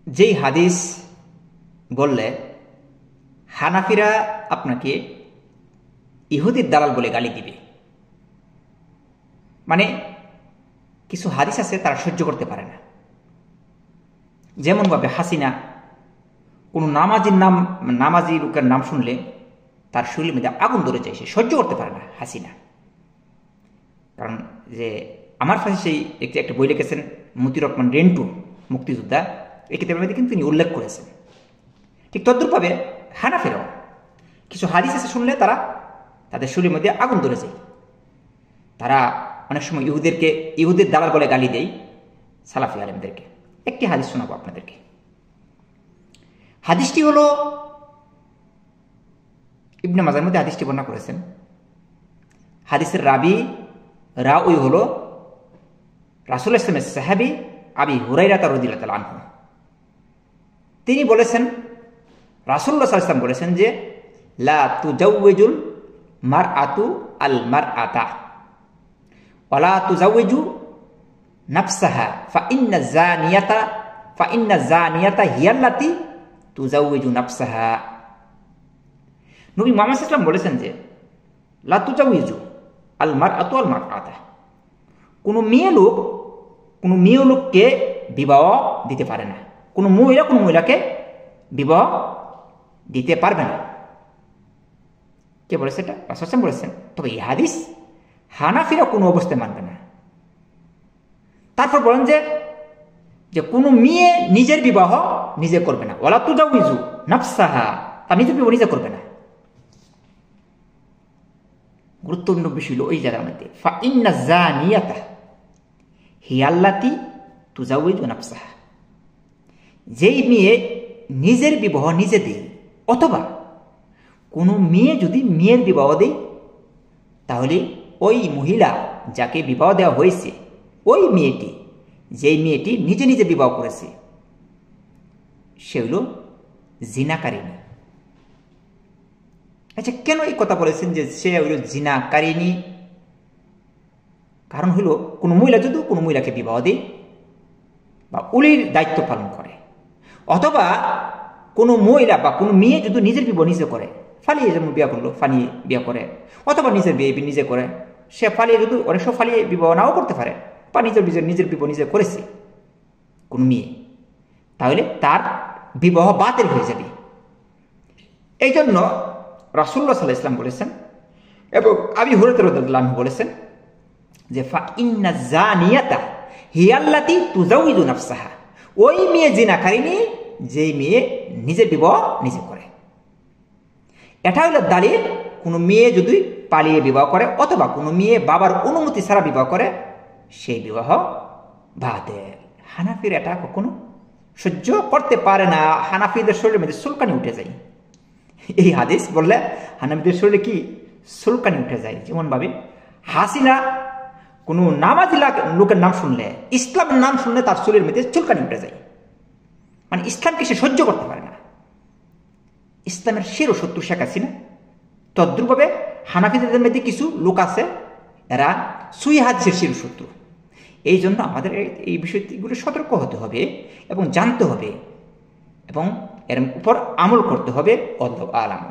যেই হাদিস বললে হানাফিরা আপনাকে ইহুদির দালাল বলে গালি দিবে, মানে কিছু হাদিস আছে তারা সহ্য করতে পারে না। যেমনভাবে হাসিনা কোনো নামাজি লোকের নাম শুনলে তার শরীরের মধ্যে আগুন ধরে যায়, সে সহ্য করতে পারে না হাসিনা। কারণ যে আমার কাছে সেই একটা বই লিখেছেন মতিউর রহমান রেন্টু, মুক্তিযোদ্ধা, এই কিতাবের মধ্যে কিন্তু তিনি উল্লেখ করেছেন। ঠিক তদ্রূপভাবে হানাফিরাও কিছু হাদিস আছে শুনলে তাদের শরীরের মধ্যে আগুন ধরে যায়। তারা অনেক সময় ইহুদের দালাল বলে গালি দেয় সালাফি আলেমদেরকে। একটি হাদিস শোনাবো আপনাদেরকে। হাদিসটি হলো ইবনে মাজার মধ্যে হাদিসটি বর্ণনা করেছেন। হাদিসের রাউই হলো রাসূলুল্লাহ সাল্লাল্লাহু আলাইহি ওয়াসাল্লামের সাহাবী আবি হুরায়রা রাদিয়াল্লাহু তাআলা আনহু। তিনি বলেছেন, রাসূলুল্লাহ সাল্লাল্লাহু আলাইহি ওয়াসাল্লাম বলেছেন যে লা তুজাওয়িজুল মারআতু আল মারআতা ওয়ালা তুজাওয়িজু নাফসাহা ফা ইন্না জানিয়াতা হিয়াল্লাতি তুজাওয়িজু নাফসাহা। নবী মুহাম্মদ সাল্লাল্লাহু আলাইহি ওয়াসাল্লাম বলেছেন যে লা তুজাওয়িজু আল মারআতু আল মারআতা, কোনো মেয়ে লোককে বিবাহ দিতে পারে না, কোনো মহিলাকে বিবাহ দিতে পারবে না। কে বলেছে এটা? রাসূল সাল্লাল্লাহু আলাইহি ওয়াসাল্লাম বলেছেন। তবে এই হাদিস হানাফিরা কোনো অবস্থায় মানবে না। তারপর বলেন যে কোনো মেয়ে নিজের বিবাহ নিজে করবে না, ওয়ালা তুজাওয়িজু নাফসাহা, তার নিজের বিবাহ নিজে করবে না। গুরুত্বপূর্ণ বিষয় হলো ওই জায়গার মধ্যে ফা ইন্না জানিয়াতা হিয়াল্লাতি তুজাওয়িজু নাফসাহা, যেই মেয়ে নিজের বিবাহ নিজে দেয়, অথবা কোনো মেয়ে যদি মেয়ের বিবাহ দেয়, তাহলে ওই মহিলা যাকে বিবাহ দেওয়া হয়েছে, ওই মেয়েটি, যেই মেয়েটি নিজে নিজে বিবাহ করেছে, সে হলো জিনাকারিনী। আচ্ছা, কেন এই কথা বলেছেন যে সে হইল জিনাকারিনী? কারণ হইল কোনো মহিলা যদি কোনো মহিলাকে বিবাহ দেয় বা উলির দায়িত্ব পালন করে, অথবা কোনো মহিলা বা কোনো মেয়ে যদি নিজের বিবাহ নিজে করে, ফালিয়ে যেমন বিয়ে করলো, ফালিয়ে বিয়ে করে, অথবা নিজের বিয়ে নিজে করে, সে ফালিয়ে যদি অনেক সময় ফালিয়ে বিবাহ নাও করতে পারে, বা নিজের বিবাহ নিজে করেছে কোনো মেয়ে, তাহলে তার বিবাহ বাতিল হয়ে যাবে। এই জন্য রাসূলুল্লাহ সাল্লাল্লাহু আলাইহি ওয়াসাল্লাম বলেছেন, এবং আবি হুরায়রা রাদিয়াল্লাহু আনহু বলেছেন যে ফা ইন্না জানিয়াতা হিয়াল্লাতি তুজাওয়িজু নাফসাহা, ওই মেয়ে জিনাকারিনী যে মেয়ে নিজের বিবাহ নিজে করে। এটা হলো দালিল, কোনো মেয়ে যদি পালিয়ে বিবাহ করে, অথবা কোনো মেয়ে বাবার অনুমতি ছাড়া বিবাহ করে, সেই বিবাহ বাতিল। হানাফির এটা কখনো সহ্য করতে পারে না। হানাফিদের শরীরের মধ্যে চুলকানি উঠে যায়। এই হাদিস বললে হানাফিদের শরীরে কি চুলকানি উঠে যায়। যেমন ভাবে হাসিনা কোনো নামাজি লোকের নাম শুনলে, ইসলামের নাম শুনলে তার শরীরের মধ্যে চুলকানি উঠে যায়, মানে ইসলামকে সে সহ্য করতে পারে না। ইসলামের শিরো শত্রু শেখ হাসিনা। তদ্রুপভাবে হানাফিদের মধ্যে কিছু লোক আছে, এরা সুই হাদিসের শিরো শত্রু। এই জন্য আমাদের এই বিষয়গুলো সতর্ক হতে হবে এবং জানতে হবে এবং এর উপর আমল করতে হবে। আল্লাহু আ'লাম।